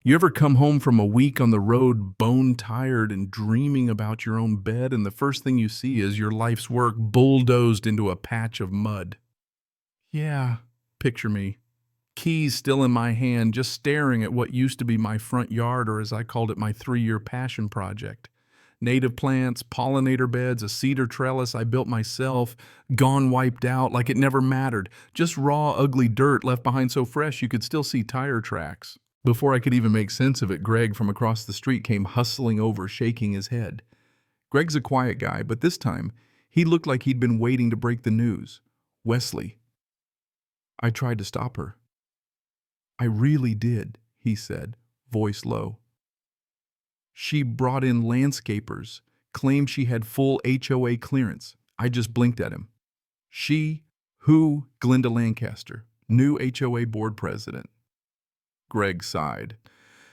You ever come home from a week on the road, bone tired and dreaming about your own bed, and the first thing you see is your life's work bulldozed into a patch of mud? Yeah, picture me. Keys still in my hand, just staring at what used to be my front yard, or as I called it, my 3-year passion project. Native plants, pollinator beds, a cedar trellis I built myself, gone wiped out like it never mattered. Just raw, ugly dirt left behind so fresh you could still see tire tracks. Before I could even make sense of it, Greg from across the street came hustling over, shaking his head. Greg's a quiet guy, but this time, he looked like he'd been waiting to break the news. Wesley. I tried to stop her. I really did, he said, voice low. She brought in landscapers, claimed she had full HOA clearance. I just blinked at him. She, who? Glenda Lancaster, new HOA board president. Greg sighed,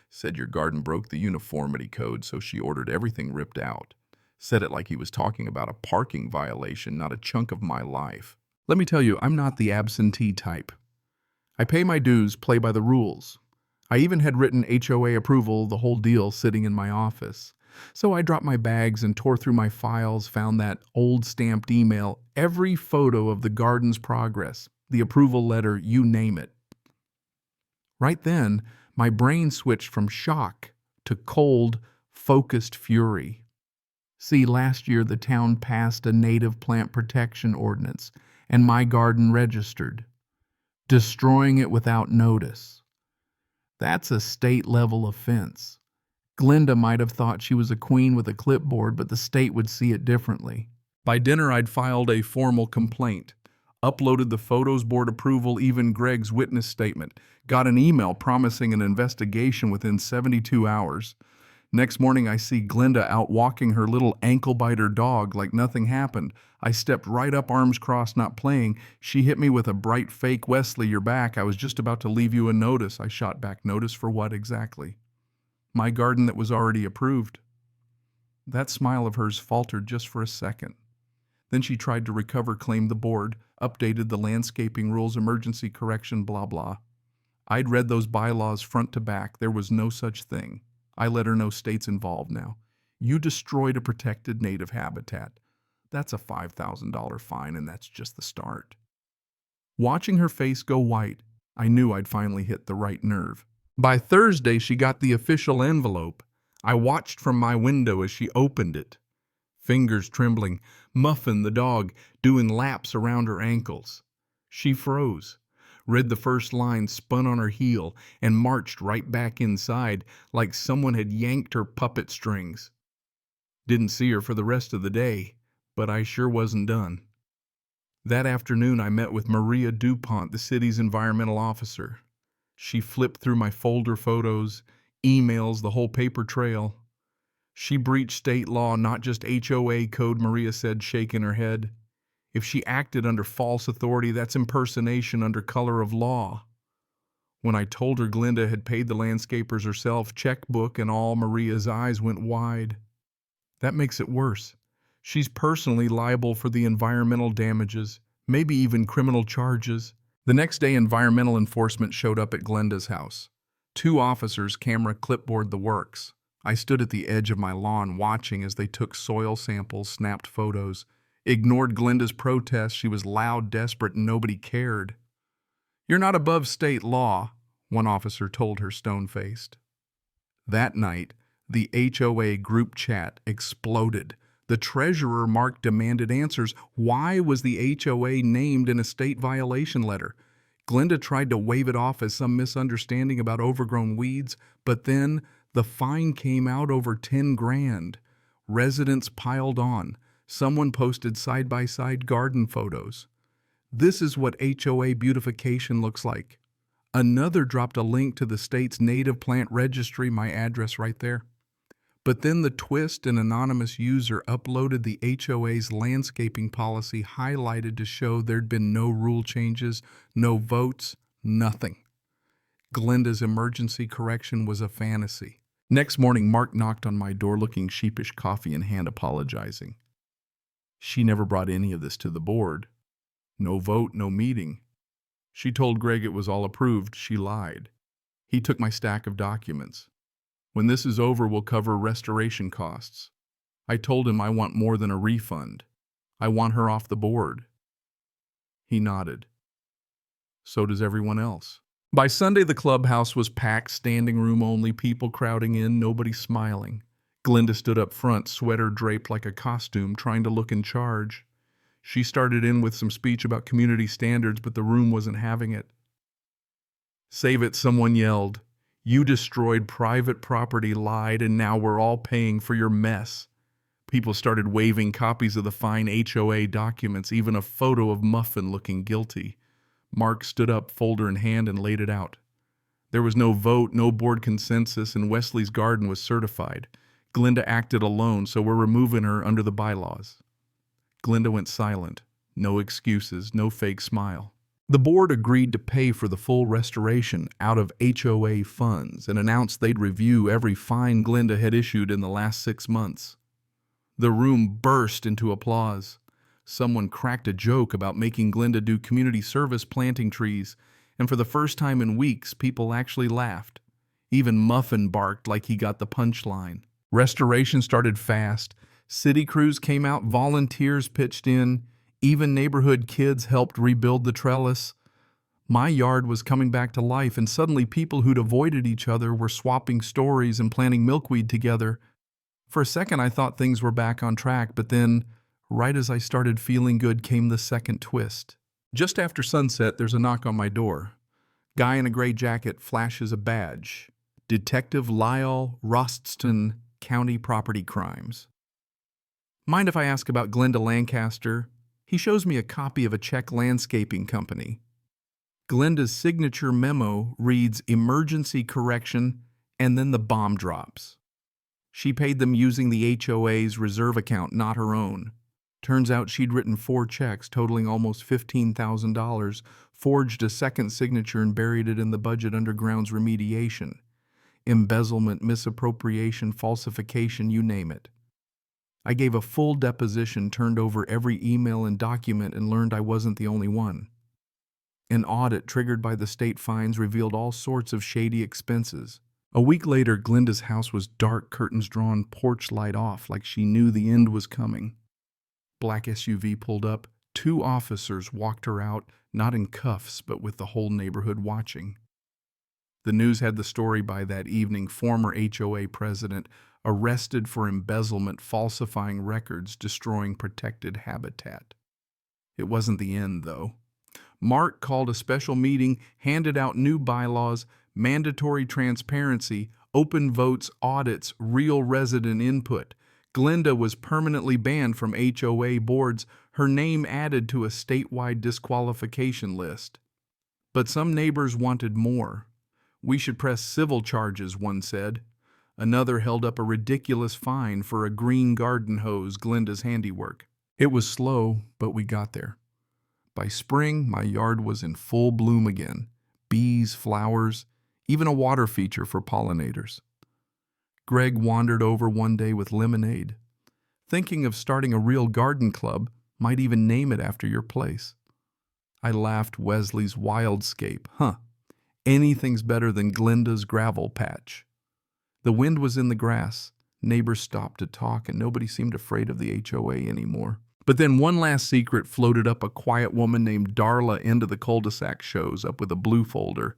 said your garden broke the uniformity code, so she ordered everything ripped out. Said it like he was talking about a parking violation, not a chunk of my life. Let me tell you, I'm not the absentee type. I pay my dues, play by the rules. I even had written HOA approval, the whole deal, sitting in my office. So I dropped my bags and tore through my files, found that old stamped email, every photo of the garden's progress, the approval letter, you name it. Right then, my brain switched from shock to cold, focused fury. See, last year the town passed a native plant protection ordinance, and my garden registered, destroying it without notice. That's a state-level offense. Glenda might have thought she was a queen with a clipboard, but the state would see it differently. By dinner, I'd filed a formal complaint, uploaded the photos board approval, even Greg's witness statement, got an email promising an investigation within 72 hours. Next morning, I see Glenda out walking her little ankle-biter dog like nothing happened. I stepped right up, arms crossed, not playing. She hit me with a bright fake, Wesley, you're back. I was just about to leave you a notice. I shot back, notice for what exactly? My garden that was already approved. That smile of hers faltered just for a second. Then she tried to recover, claimed the board, updated the landscaping rules, emergency correction, blah, blah. I'd read those bylaws front to back. There was no such thing. I let her know state's involved now. You destroyed a protected native habitat. That's a $5,000 fine, and that's just the start. Watching her face go white, I knew I'd finally hit the right nerve. By Thursday, she got the official envelope. I watched from my window as she opened it. Fingers trembling, Muffin, the dog, doing laps around her ankles. She froze, read the first line, spun on her heel, and marched right back inside like someone had yanked her puppet strings. Didn't see her for the rest of the day, but I sure wasn't done. That afternoon, I met with Maria DuPont, the city's environmental officer. She flipped through my folder photos, emails, the whole paper trail. She breached state law, not just HOA code, Maria said, shaking her head. If she acted under false authority, that's impersonation under color of law. When I told her Glenda had paid the landscapers herself, checkbook and all, Maria's eyes went wide. That makes it worse. She's personally liable for the environmental damages, maybe even criminal charges. The next day, environmental enforcement showed up at Glenda's house. 2 officers, camera, clipboard, the works. I stood at the edge of my lawn watching as they took soil samples, snapped photos, ignored Glenda's protests. She was loud, desperate, and nobody cared. You're not above state law, one officer told her stone-faced. That night, the HOA group chat exploded. The treasurer, Mark, demanded answers. Why was the HOA named in a state violation letter? Glenda tried to wave it off as some misunderstanding about overgrown weeds, but then the fine came out over 10 grand. Residents piled on. Someone posted side-by-side garden photos. This is what HOA beautification looks like. Another dropped a link to the state's native plant registry, my address right there. But then the twist, an anonymous user uploaded the HOA's landscaping policy highlighted to show there'd been no rule changes, no votes, nothing. Glenda's emergency correction was a fantasy. Next morning, Mark knocked on my door looking sheepish, coffee in hand, apologizing. She never brought any of this to the board. No vote, no meeting. She told Greg it was all approved. She lied. He took my stack of documents. When this is over, we'll cover restoration costs. I told him I want more than a refund. I want her off the board. He nodded. So does everyone else. By Sunday, the clubhouse was packed, standing room only, people crowding in, nobody smiling. Glenda stood up front, sweater draped like a costume, trying to look in charge. She started in with some speech about community standards, but the room wasn't having it. Save it, someone yelled. You destroyed private property, lied, and now we're all paying for your mess. People started waving copies of the fine HOA documents, even a photo of Muffin looking guilty. Mark stood up, folder in hand, and laid it out. There was no vote, no board consensus, and Wesley's garden was certified. Glenda acted alone, so we're removing her under the bylaws. Glenda went silent. No excuses, no fake smile. The board agreed to pay for the full restoration out of HOA funds and announced they'd review every fine Glenda had issued in the last 6 months. The room burst into applause. Someone cracked a joke about making Glenda do community service planting trees, and for the first time in weeks, people actually laughed. Even Muffin barked like he got the punchline. Restoration started fast. City crews came out, volunteers pitched in, even neighborhood kids helped rebuild the trellis. My yard was coming back to life, and suddenly people who'd avoided each other were swapping stories and planting milkweed together. For a second, I thought things were back on track, but then, right as I started feeling good, came the second twist. Just after sunset, there's a knock on my door. Guy in a gray jacket flashes a badge. Detective Lyle Rostston, County Property Crimes. Mind if I ask about Glenda Lancaster? He shows me a copy of a Czech landscaping company. Glenda's signature memo reads emergency correction, and then the bomb drops. She paid them using the HOA's reserve account, not her own. Turns out she'd written 4 checks totaling almost $15,000, forged a second signature and buried it in the budget under grounds remediation. Embezzlement, misappropriation, falsification, you name it. I gave a full deposition, turned over every email and document, and learned I wasn't the only one. An audit triggered by the state fines revealed all sorts of shady expenses. A week later, Glenda's house was dark, curtains drawn, porch light off, like she knew the end was coming. Black SUV pulled up. 2 officers walked her out, not in cuffs, but with the whole neighborhood watching. The news had the story by that evening. Former HOA president arrested for embezzlement, falsifying records, destroying protected habitat. It wasn't the end, though. Mark called a special meeting, handed out new bylaws, mandatory transparency, open votes, audits, real resident input. Glenda was permanently banned from HOA boards, her name added to a statewide disqualification list. But some neighbors wanted more. We should press civil charges, one said. Another held up a ridiculous fine for a green garden hose, Glenda's handiwork. It was slow, but we got there. By spring, my yard was in full bloom again. Bees, flowers, even a water feature for pollinators. Greg wandered over one day with lemonade. Thinking of starting a real garden club, might even name it after your place. I laughed. Wesley's wildscape. Anything's better than Glenda's gravel patch. The wind was in the grass. Neighbors stopped to talk, and nobody seemed afraid of the HOA anymore. But then one last secret floated up. A quiet woman named Darla into the cul-de-sac shows up with a blue folder.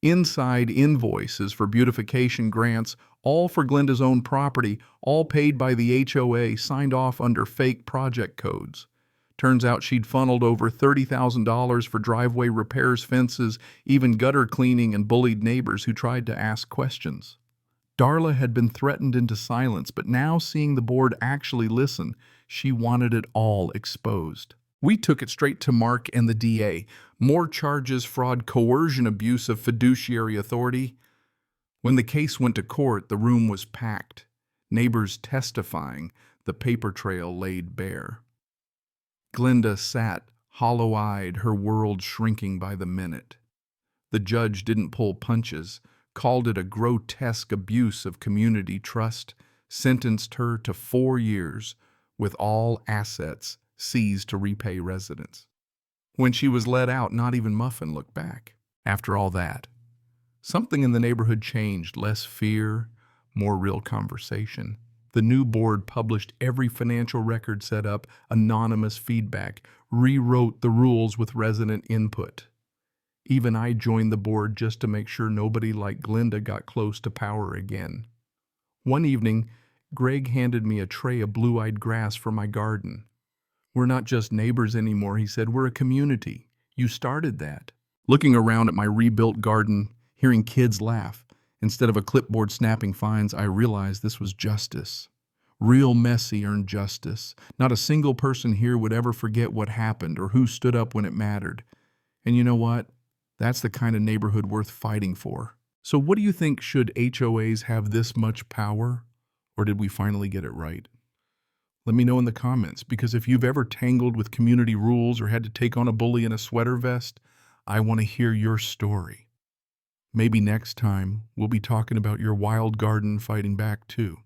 Inside, invoices for beautification grants, all for Glenda's own property, all paid by the HOA, signed off under fake project codes. Turns out she'd funneled over $30,000 for driveway repairs, fences, even gutter cleaning, and bullied neighbors who tried to ask questions. Darla had been threatened into silence, but now, seeing the board actually listen, she wanted it all exposed. We took it straight to Mark and the DA. More charges: fraud, coercion, abuse of fiduciary authority. When the case went to court, the room was packed. Neighbors testifying, the paper trail laid bare. Glenda sat, hollow-eyed, her world shrinking by the minute. The judge didn't pull punches, called it a grotesque abuse of community trust, sentenced her to 4 years, with all assets seized to repay residents. When she was let out, not even Muffin looked back. After all that, Something in the neighborhood changed, less fear, more real conversation. The new board published every financial record set up, anonymous feedback, rewrote the rules with resident input. Even I joined the board just to make sure nobody like Glenda got close to power again. One evening, Greg handed me a tray of blue-eyed grass for my garden. "We're not just neighbors anymore," he said. "We're a community. You started that." Looking around at my rebuilt garden, hearing kids laugh, instead of a clipboard snapping fines, I realized this was justice. Real Messi earned justice. Not a single person here would ever forget what happened or who stood up when it mattered. And you know what? That's the kind of neighborhood worth fighting for. So what do you think? Should HOAs have this much power? Or did we finally get it right? Let me know in the comments, because if you've ever tangled with community rules or had to take on a bully in a sweater vest, I want to hear your story. Maybe next time we'll be talking about your wild garden fighting back too.